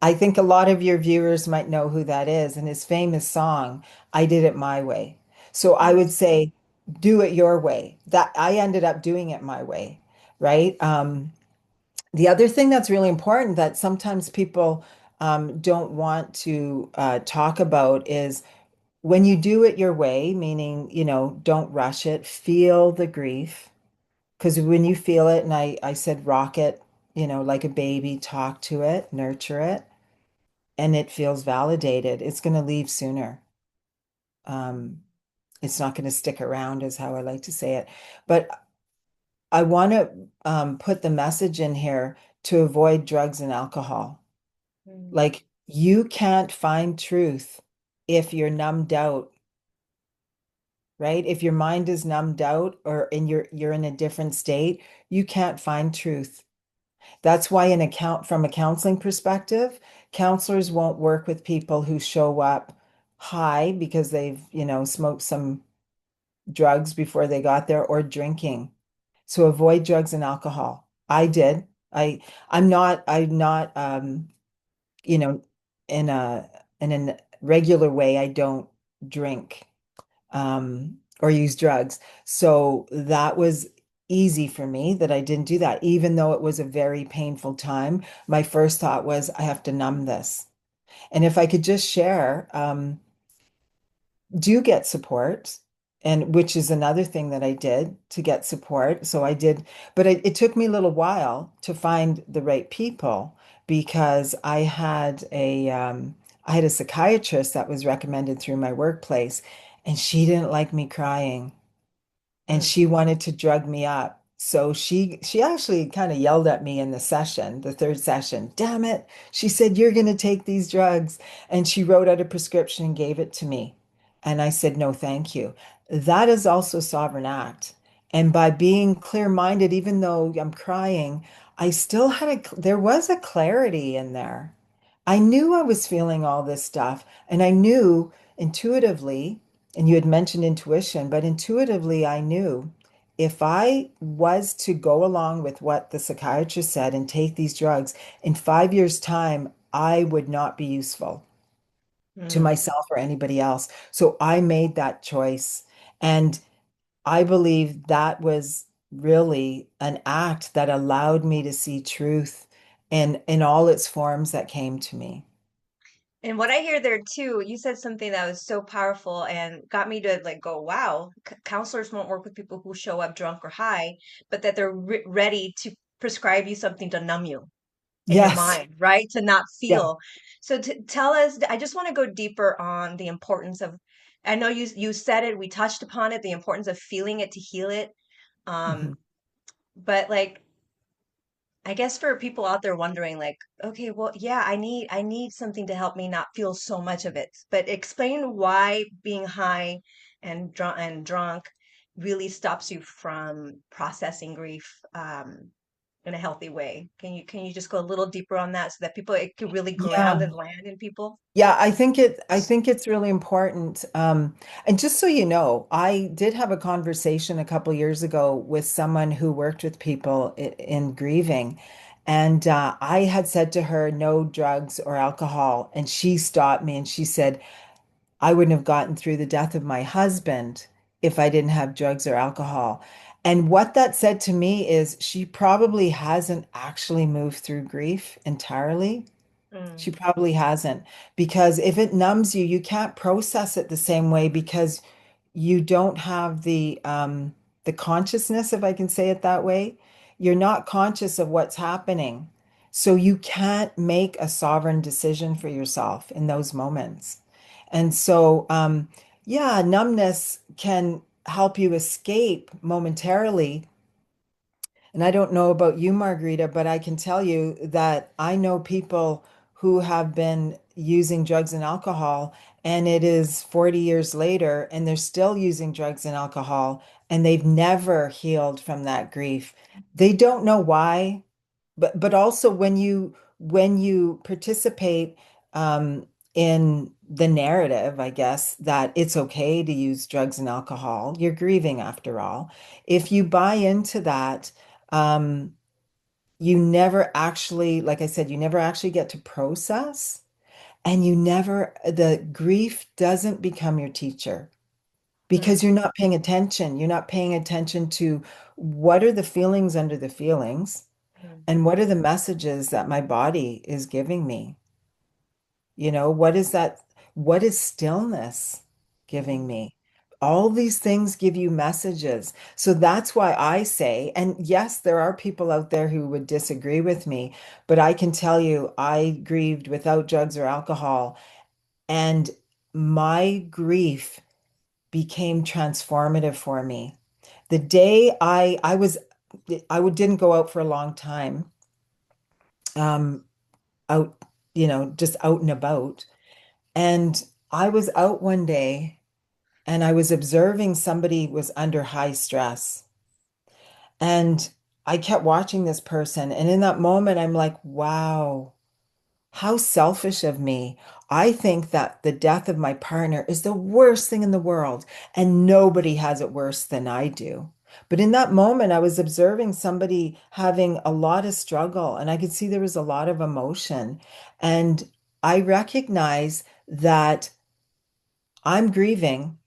I think a lot of your viewers might know who that is and his famous song, I Did It My Way. So I Mm, would say, do it your way. That I ended up doing it my way, right? The other thing that's really important that sometimes people don't want to talk about is when you do it your way, meaning, don't rush it, feel the grief. Because when you feel it, and I said rock it, like a baby, talk to it, nurture it, and it feels validated, it's going to leave sooner. Um, it's not going to stick around, is how I like to say it. But I want to put the message in here to avoid drugs and alcohol. mm, Like you can't find truth if you're numbed out, right? If your mind is numbed out or you're in a different state, you can't find truth. That's why from a counseling perspective, counselors won't work with people who show up high because they've, smoked some drugs before they got there or drinking. So avoid drugs and alcohol. I did. I'm not you know, in a regular way, I don't drink or use drugs. So that was easy for me that I didn't do that, even though it was a very painful time. My first thought was, I have to numb this. And if I could just share, do get support, and which is another thing that I did to get support. So I did, but it took me a little while to find the right people because I had a psychiatrist that was recommended through my workplace, and she didn't like me crying and mm, she wanted to drug me up. So she actually kind of yelled at me in the session, the third session. Damn it. She said, "You're going to take these drugs." And she wrote out a prescription and gave it to me. And I said, "No, thank you." That is also sovereign act. And by being clear-minded, even though I'm crying, I still there was a clarity in there. I knew I was feeling all this stuff, and I knew intuitively, and you had mentioned intuition, but intuitively, I knew if I was to go along with what the psychiatrist said and take these drugs, in 5 years' time, I would not be useful to mm. myself or anybody else. So I made that choice. And I believe that was really an act that allowed me to see truth in all its forms that came to me. And what I hear there too, you said something that was so powerful and got me to like go, wow, counselors won't work with people who show up drunk or high, but that they're ready to prescribe you something to numb you in your Yes. mind, right? To not Yeah. feel. So tell us, I just want to go deeper on the importance of, I know you said it, we touched upon it, the importance of feeling it to heal it. Um, Mhm. but like I guess for people out there wondering like, okay, well, yeah, I need something to help me not feel so much of it. But explain why being high and drunk really stops you from processing grief in a healthy way. Can you just go a little deeper on that so that people it could really ground Yeah. and land in people? Yeah, I think it's really important. And just so you know, I did have a conversation a couple years ago with someone who worked with people in grieving. And I had said to her, no drugs or alcohol. And she stopped me and she said, I wouldn't have gotten through the death of my husband if I didn't have drugs or alcohol. And what that said to me is she probably hasn't actually moved through grief entirely. She Mm, probably hasn't because if it numbs you, you can't process it the same way because you don't have the consciousness, if I can say it that way. You're not conscious of what's happening. So you can't make a sovereign decision for yourself in those moments. And so yeah, numbness can help you escape momentarily And I don't know about you, Margarita, but I can tell you that I know people who have been using drugs and alcohol, and it is 40 years later, and they're still using drugs and alcohol, and they've never healed from that grief. They don't know why, but also when you participate in the narrative, I guess, that it's okay to use drugs and alcohol, you're grieving after all. If you buy into that, um, you never actually, like I said, you never actually get to process, and the grief doesn't become your teacher Mm, because you're not paying attention. You're not paying attention to what are the feelings under the feelings mm, and what are the messages that my body is giving me. What is that? What is stillness giving mm, me? All these things give you messages. So that's why I say, and yes, there are people out there who would disagree with me, but I can tell you, I grieved without drugs or alcohol, and my grief became transformative for me. The day didn't go out for a long time, um, out, just out and about. And I was out one day and I was observing somebody was under high stress. And I kept watching this person. And in that moment, I'm like, wow, how selfish of me. I think that the death of my partner is the worst thing in the world, and nobody has it worse than I do. But in that moment, I was observing somebody having a lot of struggle, and I could see there was a lot of emotion. And I recognize that I'm grieving,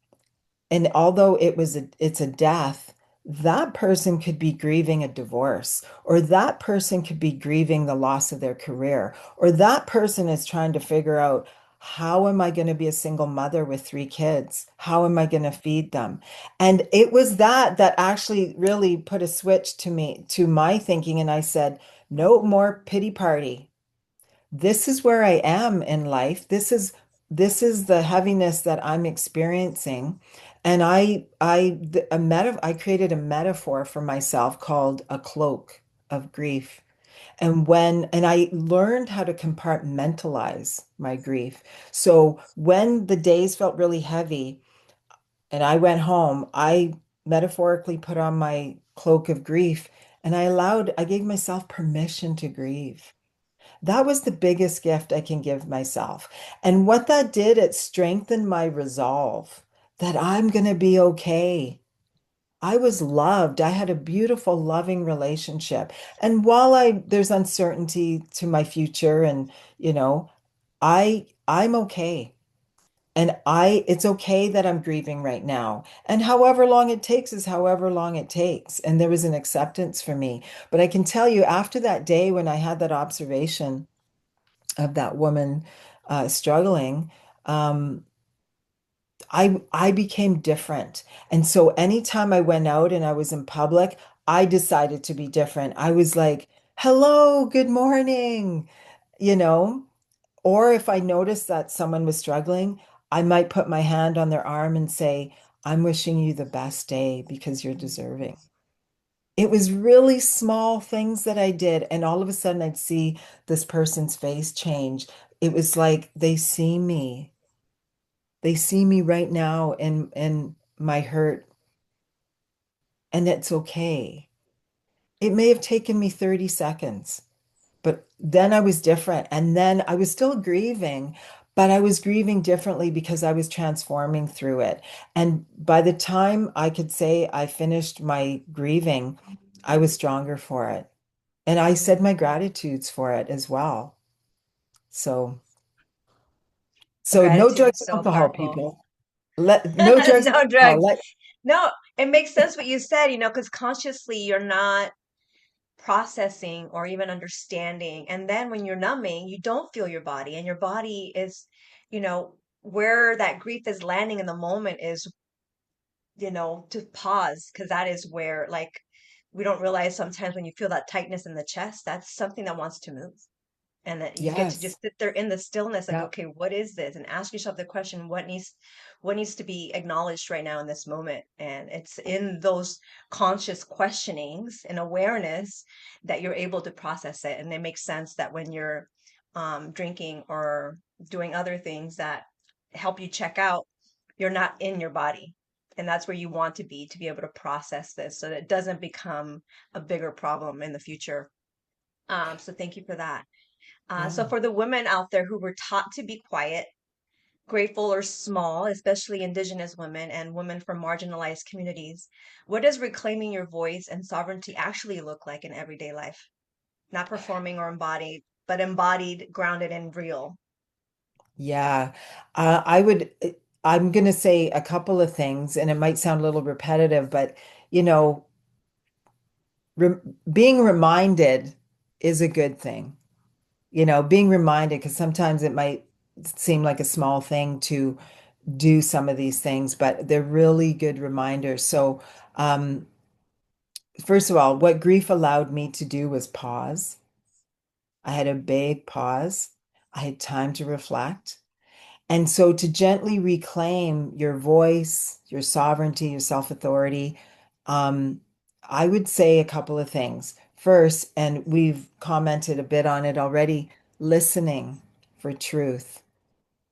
and although it's a death, that person could be grieving a divorce, or that person could be grieving the loss of their career, or that person is trying to figure out, how am I going to be a single mother with three kids? How am I going to feed them? And it was that actually really put a switch to my thinking. And I said, no more pity party. This is where I am in life. This is the heaviness that I'm experiencing. And I created a metaphor for myself called a cloak of grief. And I learned how to compartmentalize my grief. So when the days felt really heavy and I went home, I metaphorically put on my cloak of grief, and I gave myself permission to grieve. That was the biggest gift I can give myself. And what that did, it strengthened my resolve that I'm going to be okay. I was loved. I had a beautiful, loving relationship. And while there's uncertainty to my future, and you know, I'm okay. And it's okay that I'm grieving right now. And however long it takes is however long it takes. And there was an acceptance for me. But I can tell you, after that day when I had that observation of that woman struggling, um, I became different. And so anytime I went out and I was in public, I decided to be different. I was like, hello, good morning, you know? Or if I noticed that someone was struggling, I might put my hand on their arm and say, I'm wishing you the best day because you're mm, deserving. It was really small things that I did, and all of a sudden I'd see this person's face change. It was like they see me. They see me right now in my hurt, and it's okay. It may have taken me 30 seconds, but then I was different. And then I was still grieving, but I was grieving differently because I was transforming through it. And by the time I could say I finished my grieving, I was stronger for it. And I said mm. my gratitudes for it as well. So, The so no gratitude drugs is and so alcohol, powerful. people. No drugs and No alcohol. drugs. No, it makes sense what you said, because consciously you're not processing or even understanding. And then when you're numbing, you don't feel your body, and your body is, where that grief is landing in the moment is, to pause, because that is where, like, we don't realize sometimes when you feel that tightness in the chest, that's something that wants to move. and that you get to Yes. just sit there in the stillness, like, Yep. okay, what is this, and ask yourself the question, what needs to be acknowledged right now in this moment. And it's in those conscious questionings and awareness that you're able to process it. And it makes sense that when you're drinking or doing other things that help you check out, you're not in your body. And that's where you want to be able to process this so that it doesn't become a bigger problem in the future. So thank you for that. So Yeah. for the women out there who were taught to be quiet, grateful, or small, especially Indigenous women and women from marginalized communities, what does reclaiming your voice and sovereignty actually look like in everyday life? Not performing or embodied, but embodied, grounded, and real. Yeah. I would, I'm going to say a couple of things, and it might sound a little repetitive, but, you know, re being reminded is a good thing. Being reminded, because sometimes it might seem like a small thing to do some of these things, but they're really good reminders. So, um, first of all, what grief allowed me to do was pause. I had a big pause. I had time to reflect. And so to gently reclaim your voice, your sovereignty, your self-authority, um, I would say a couple of things. First, and we've commented a bit on it already, listening for truth.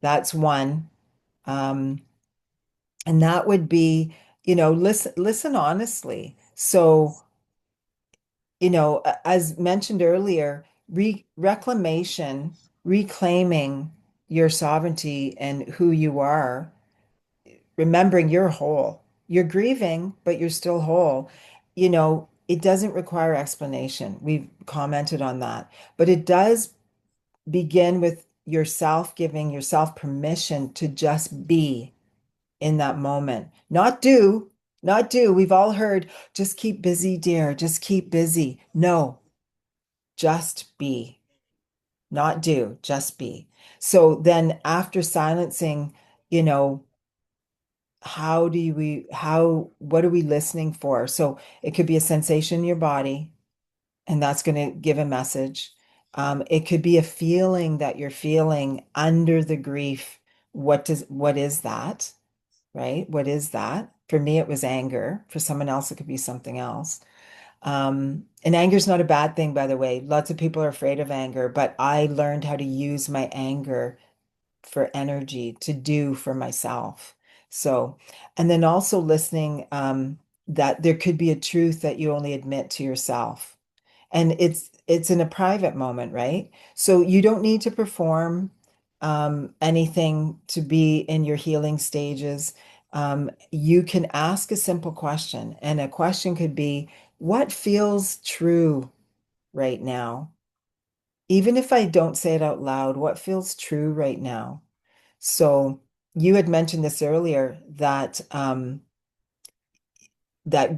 That's one. Um, and that would be, listen honestly. So, as mentioned earlier, reclamation, reclaiming your sovereignty and who you are, remembering you're whole. You're grieving, but you're still whole. It doesn't require explanation. We've commented on that, but it does begin with yourself giving yourself permission to just be in that moment. Not do, not do. We've all heard, just keep busy, dear, just keep busy. No, just be, not do, just be. So then after silencing, you know, what are we listening for? So it could be a sensation in your body, and that's going to give a message. It could be a feeling that you're feeling under the grief. What is that? Right? What is that? For me, it was anger. For someone else, it could be something else. And anger is not a bad thing, by the way. Lots of people are afraid of anger, but I learned how to use my anger for energy to do for myself. So, and then also listening, that there could be a truth that you only admit to yourself. And it's in a private moment, right? So you don't need to perform anything to be in your healing stages. You can ask a simple question, and a question could be, what feels true right now? Even if I don't say it out loud, what feels true right now? So you had mentioned this earlier that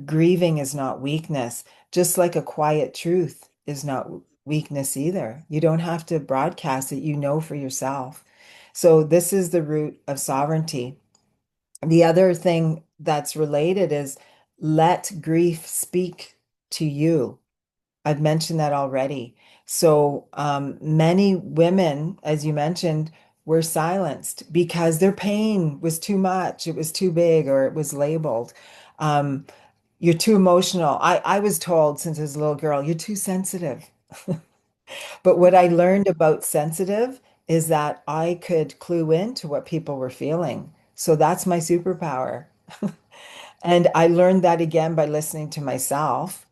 grieving is not weakness, just like a quiet truth is not weakness either. You don't have to broadcast it, you know for yourself. So this is the root of sovereignty. The other thing that's related is let grief speak to you. I've mentioned that already. So many women, as you mentioned, were silenced because their pain was too much, it was too big, or it was labeled. Um, you're too emotional. I was told since I was a little girl, you're too sensitive. But what I Mhm. learned about sensitive is that I could clue into what people were feeling. So that's my superpower. And I learned that again by listening to myself.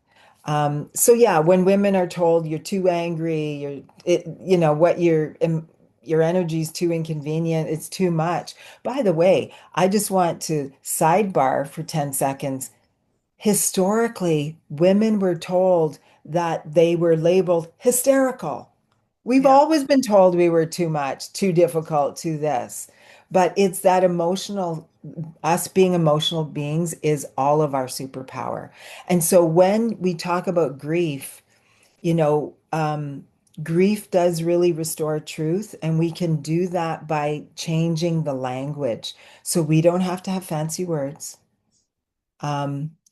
So yeah, when women are told you're too angry, what your energy is too inconvenient, it's too much. By the way, I just want to sidebar for 10 seconds. Historically, women were told that they were labeled hysterical. We've Yeah. always been told we were too much, too difficult, too this. But it's that us being emotional beings is all of our superpower. And so when we talk about grief, you know, grief does really restore truth, and we can do that by changing the language. So we don't have to have fancy words.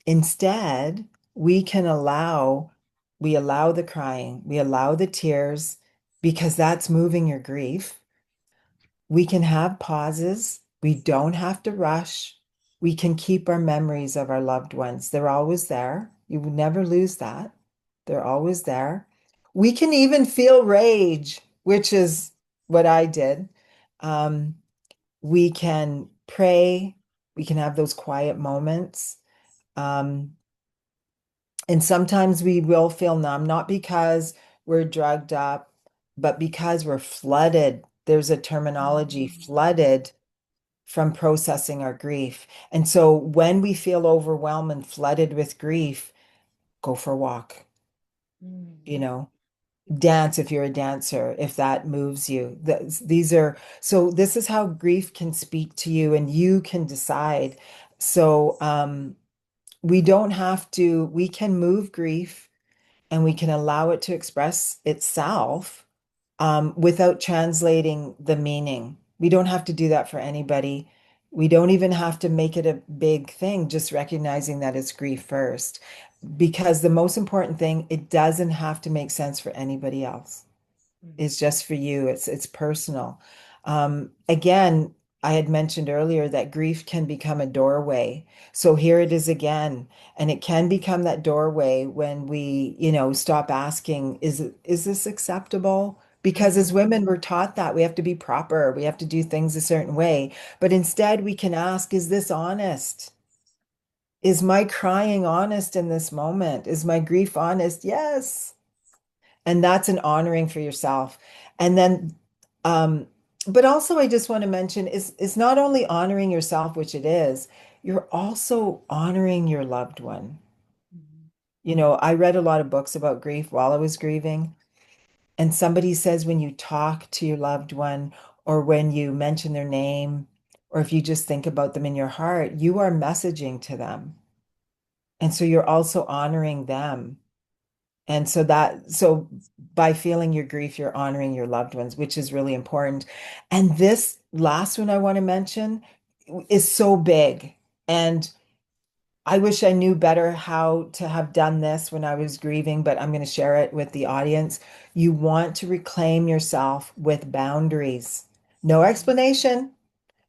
Instead, we allow the crying, we allow the tears, because that's moving your grief. We can have pauses. We don't have to rush. We can keep our memories of our loved ones. They're always there. You would never lose that. They're always there. We can even feel rage, which is what I did. Um, we can pray. We can have those quiet moments. Um, and sometimes we will feel numb, not because we're drugged up, but because we're flooded. There's a terminology, Mm, flooded from processing our grief. And so when we feel overwhelmed and flooded with grief, go for a walk, mm, you know, dance if you're a dancer, if that moves you. These are, so this is how grief can speak to you and you can decide. So we don't have to, we can move grief and we can allow it to express itself without translating the meaning. We don't have to do that for anybody. We don't even have to make it a big thing, just recognizing that it's grief first. Because the most important thing, it doesn't have to make sense for anybody else. mm, It's just for you. It's personal. Again, I had mentioned earlier that grief can become a doorway. So here it is again, and it can become that doorway when we, stop asking, is this acceptable? Because as mm, women, we're taught that we have to be proper, we have to do things a certain way. But instead, we can ask, is this honest? Is my crying honest in this moment? Is my grief honest? Yes. And that's an honoring for yourself. And then, um, but also I just want to mention is not only honoring yourself, which it is, you're also honoring your loved one. mm, I read a lot of books about grief while I was grieving, and somebody says when you talk to your loved one or when you mention their name, or if you just think about them in your heart, you are messaging to them. And so you're also honoring them. And so by feeling your grief, you're honoring your loved ones, which is really important. And this last one I want to mention is so big. And I wish I knew better how to have done this when I was grieving, but I'm going to share it with the audience. You want to reclaim yourself with boundaries. No mm, explanation.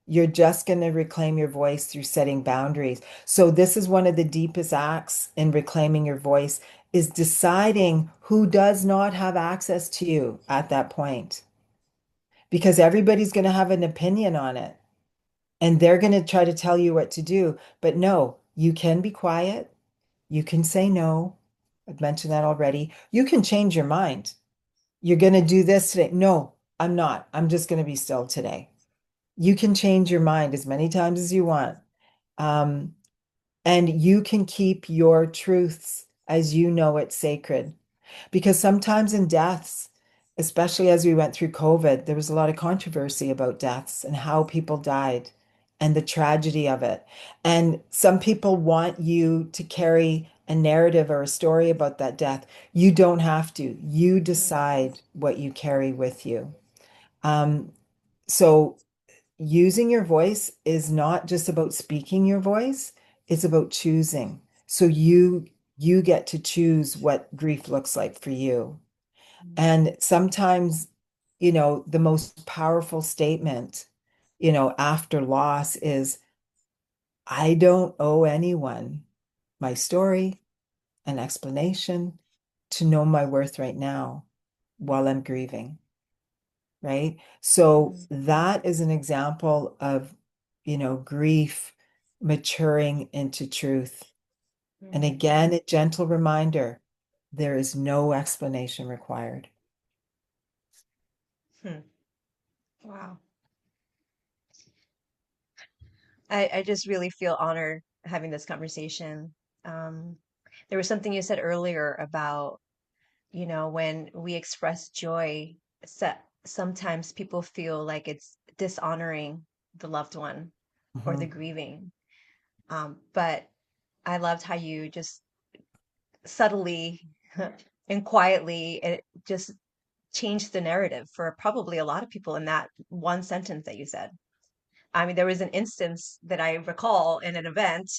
You're just going to reclaim your voice through setting boundaries. So this is one of the deepest acts in reclaiming your voice is deciding who does not have access to you at that point. Because everybody's going to have an opinion on it and they're going to try to tell you what to do. But no, you can be quiet. You can say no. I've mentioned that already. You can change your mind. You're going to do this today. No, I'm not. I'm just going to be still today. You can change your mind as many times as you want. Um, and you can keep your truths as you know it's sacred. Because sometimes in deaths, especially as we went through COVID, there was a lot of controversy about deaths and how people died and the tragedy of it. And some people want you to carry a narrative or a story about that death. You don't have to. You mm, decide what you carry with you. Um, so using your voice is not just about speaking your voice, it's about choosing. So you get to choose what grief looks like for you. mm, And sometimes, the most powerful statement, after loss is I don't owe anyone my story, an explanation to know my worth right now while I'm grieving. Right? So mm, that is an example of, grief maturing into truth. And mm, again, a gentle reminder, there is no explanation required. hmm. Wow. I just really feel honored having this conversation. Um, there was something you said earlier about, when we express joy, sometimes people feel like it's dishonoring the loved one or the Mhm. grieving. But I loved how you just subtly and quietly it just changed the narrative for probably a lot of people in that one sentence that you said. I mean, there was an instance that I recall in an event.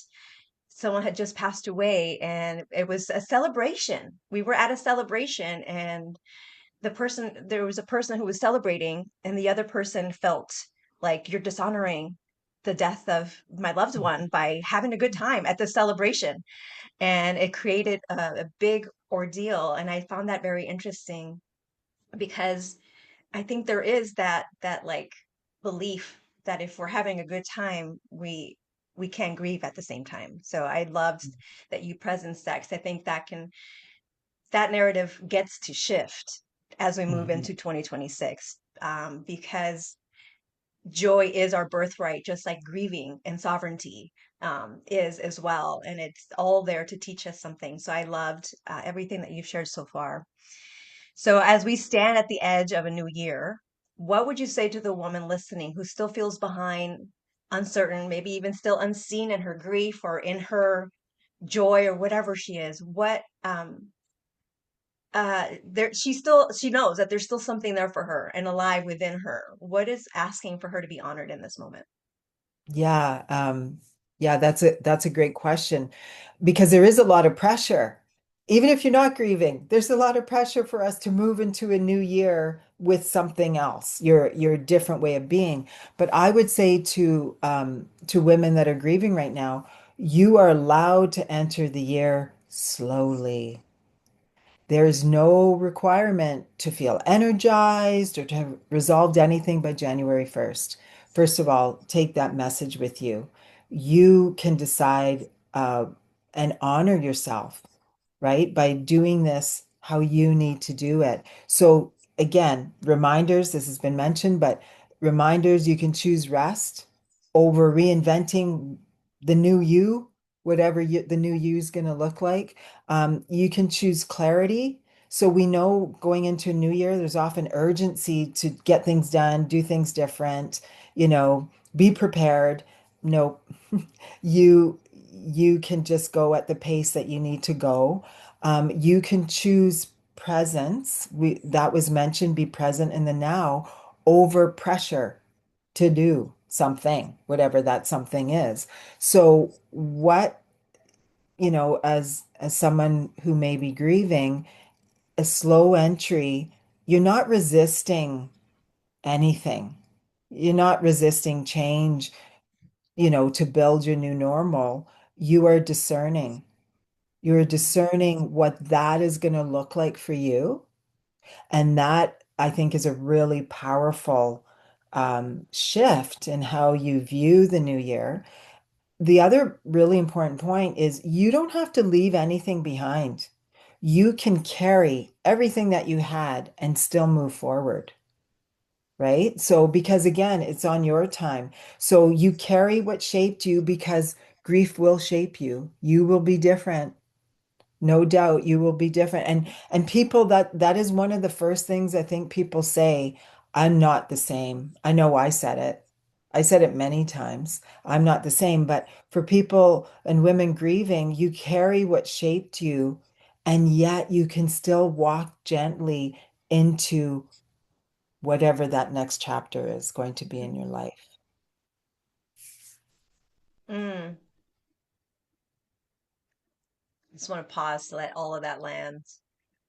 Someone had just passed away and it was a celebration. We were at a celebration and there was a person who was celebrating, and the other person felt like you're dishonoring the death of my loved one by having a good time at the celebration. And it created a big ordeal. And I found that very interesting because I think there is that like belief that if we're having a good time, we can grieve at the same time. So I loved that you present sex. I think that narrative gets to shift as we move Mhm. into 2026, because joy is our birthright, just like grieving and sovereignty is as well. And it's all there to teach us something. So I loved everything that you've shared so far. So as we stand at the edge of a new year, what would you say to the woman listening who still feels behind, uncertain, maybe even still unseen in her grief or in her joy or whatever she is? What there she knows that there's still something there for her and alive within her. What is asking for her to be honored in this moment? Yeah, yeah, that's a great question because there is a lot of pressure. Even if you're not grieving, there's a lot of pressure for us to move into a new year with something else, your different way of being. But I would say to women that are grieving right now, you are allowed to enter the year slowly. There's no requirement to feel energized or to have resolved anything by January 1st. First of all, take that message with you. You can decide and honor yourself, right? By doing this how you need to do it. So, again, reminders, this has been mentioned, but reminders you can choose rest over reinventing the new you, whatever the new you is going to look like. You can choose clarity. So we know going into a new year, there's often urgency to get things done, do things different, be prepared. No, you you can just go at the pace that you need to go. You can choose presence. That was mentioned, be present in the now over pressure to do something, whatever that something is. So what, as someone who may be grieving, a slow entry, you're not resisting anything. You're not resisting change, to build your new normal. You are discerning. You're discerning what that is going to look like for you. And that, I think, is a really powerful shift in how you view the new year. The other really important point is you don't have to leave anything behind. You can carry everything that you had and still move forward, right? So, because again, it's on your time. So you carry what shaped you because grief will shape you. You will be different. No doubt you will be different. And people that is one of the first things I think people say, I'm not the same. I know I said it. I said it many times. I'm not the same. But for people and women grieving, you carry what shaped you, and yet you can still walk gently into whatever that next chapter is going to be in your life. Mm, I just want to pause to let all of that land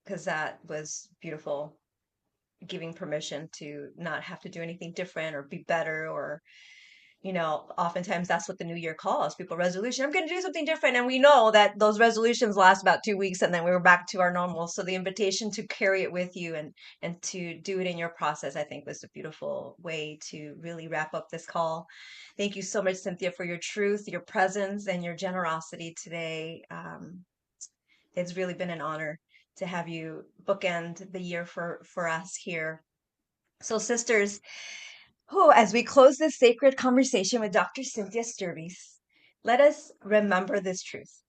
because that was beautiful, giving permission to not have to do anything different or be better or oftentimes that's what the new year calls people resolution. I'm going to do something different. And we know that those resolutions last about 2 weeks and then we were back to our normal. So the invitation to carry it with you and to do it in your process, I think was a beautiful way to really wrap up this call. Thank you so much, Cynthia, for your truth, your presence, and your generosity today. It's really been an honor to have you bookend the year for us here. So, sisters, as we close this sacred conversation with Dr. Cynthia Stirbys, let us remember this truth.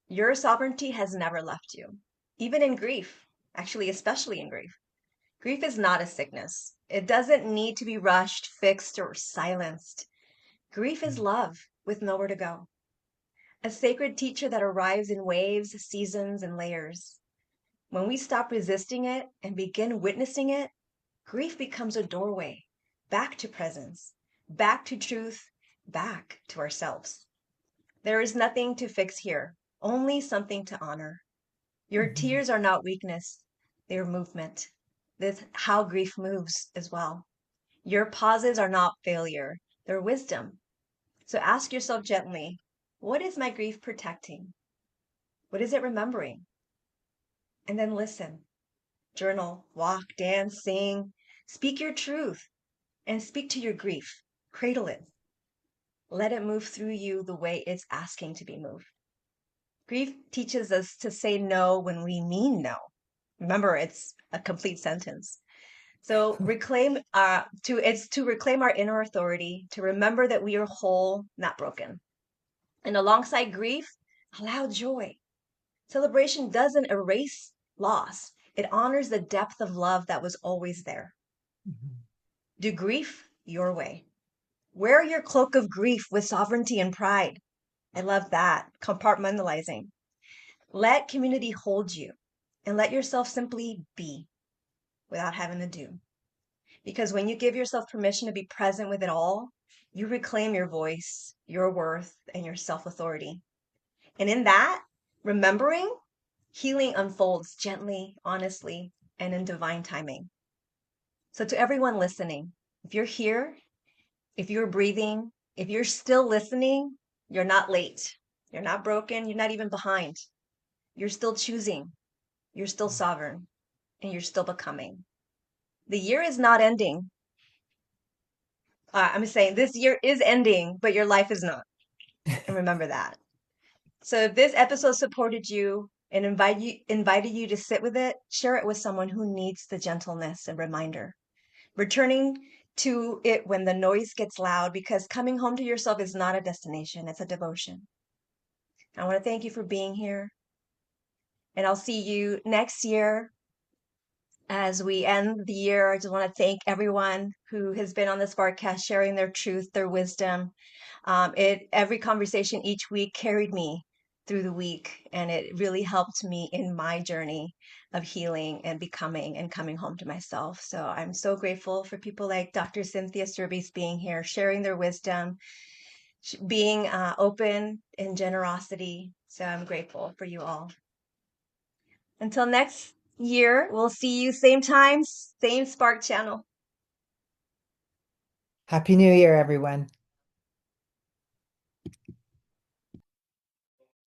Your sovereignty has never left you, even in grief, actually, especially in grief. Grief is not a sickness. It doesn't need to be rushed, fixed, or silenced. Grief is love with nowhere to go, a sacred teacher that arrives in waves, seasons, and layers. When we stop resisting it and begin witnessing it, grief becomes a doorway back to presence, back to truth, back to ourselves. There is nothing to fix here, only something to honor. Your Mhm. tears are not weakness, they are movement. This how grief moves as well. Your pauses are not failure, they're wisdom. So ask yourself gently, what is my grief protecting? What is it remembering? And then listen, journal, walk, dance, sing, speak your truth and speak to your grief. Cradle it. Let it move through you the way it's asking to be moved. Grief teaches us to say no when we mean no. Remember, it's a complete sentence. So it's to reclaim our inner authority, to remember that we are whole, not broken. And alongside grief, allow joy. Celebration doesn't erase loss. It honors the depth of love that was always there. Mhm. Do grief your way. Wear your cloak of grief with sovereignty and pride. I love that. Compartmentalizing. Let community hold you and let yourself simply be without having to do. Because when you give yourself permission to be present with it all, you reclaim your voice, your worth, and your self authority. And in that, remembering, healing unfolds gently, honestly, and in divine timing. So, to everyone listening, if you're here, if you're breathing, if you're still listening, you're not late. You're not broken. You're not even behind. You're still choosing. You're still sovereign. And you're still becoming. The year is not ending. I'm saying this year is ending, but your life is not. And remember that. So if this episode supported you and invited you to sit with it, share it with someone who needs the gentleness and reminder. Returning to it when the noise gets loud, because coming home to yourself is not a destination, it's a devotion. I want to thank you for being here, and I'll see you next year. As we end the year, I just want to thank everyone who has been on this podcast sharing their truth, their wisdom. Every conversation each week carried me through the week, and it really helped me in my journey of healing and becoming and coming home to myself. So I'm so grateful for people like Dr. Cynthia Stirbys being here, sharing their wisdom, being open in generosity. So I'm grateful for you all. Until next year, we'll see you same time, same Spark channel. Happy New Year, everyone.